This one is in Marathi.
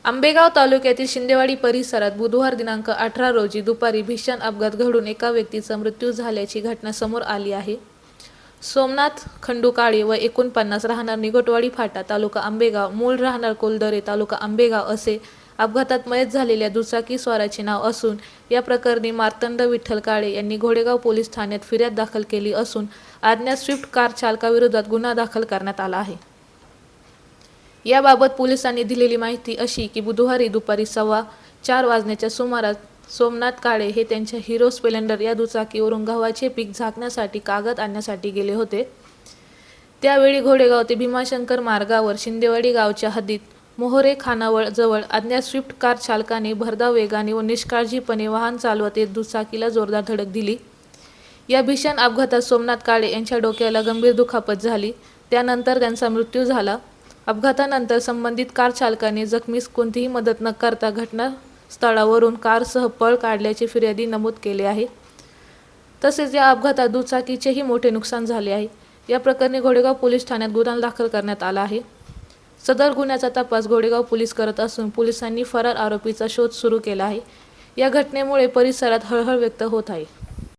आंबेगाव तालुक्यातील शिंदेवाडी परिसरात बुधवार दिनांक 18 रोजी दुपारी भीषण अपघात घडून एका व्यक्तीचा मृत्यू झाल्याची घटना समोर आली आहे। सोमनाथ खंडू काळे व 49 राहणार निगोटवाडी फाटा तालुका आंबेगाव, मूळ राहणार कोलदरे तालुका आंबेगाव असे अपघातात मयत झालेल्या दुचाकी स्वाराचे नाव असून या प्रकरणी मार्तंड विठ्ठल काळे यांनी घोडेगाव पोलीस ठाण्यात फिर्याद दाखल केली असून अज्ञात स्विफ्ट कार चालकाविरोधात गुन्हा दाखल करण्यात आला आहे। याबाबत पोलिसांनी दिलेली माहिती अशी की बुधवारी दुपारी 4:15 वाजण्याच्या सुमारास सोमनाथ काळे हे त्यांच्या हिरो स्प्लेंडर या दुचाकीवरून गव्हाचे पीक झाकण्यासाठी कागद आणण्यासाठी गेले होते। त्यावेळी घोडेगाव ते भीमाशंकर मार्गावर शिंदेवाडी गावच्या हद्दीत मोहरे खानावळ जवळ अज्ञात स्विफ्ट कार चालकाने भरधाव वेगाने व निष्काळजीपणे वाहन चालवत येत दुचाकीला जोरदार धडक दिली। या भीषण अपघातात सोमनाथ काळे यांच्या डोक्याला गंभीर दुखापत झाली, त्यानंतर त्यांचा मृत्यू झाला। अपघातानंतर संबंधित कार चालकाने जखमीस कोणतीही मदत न करता घटनास्थळावरून कारसह पळ काढल्याचे फिर्यादी नमूद केले आहे। तसेच या अपघातात दुचाकीचेही मोठे नुकसान झाले आहे। या प्रकरणी घोडेगाव पोलीस ठाण्यात गुन्हा दाखल करण्यात आला आहे। सदर गुन्ह्याचा तपास घोडेगाव पोलीस करत असून पोलिसांनी फरार आरोपीचा शोध सुरू केला आहे। या घटनेमुळे परिसरात हळहळ व्यक्त होत आहे।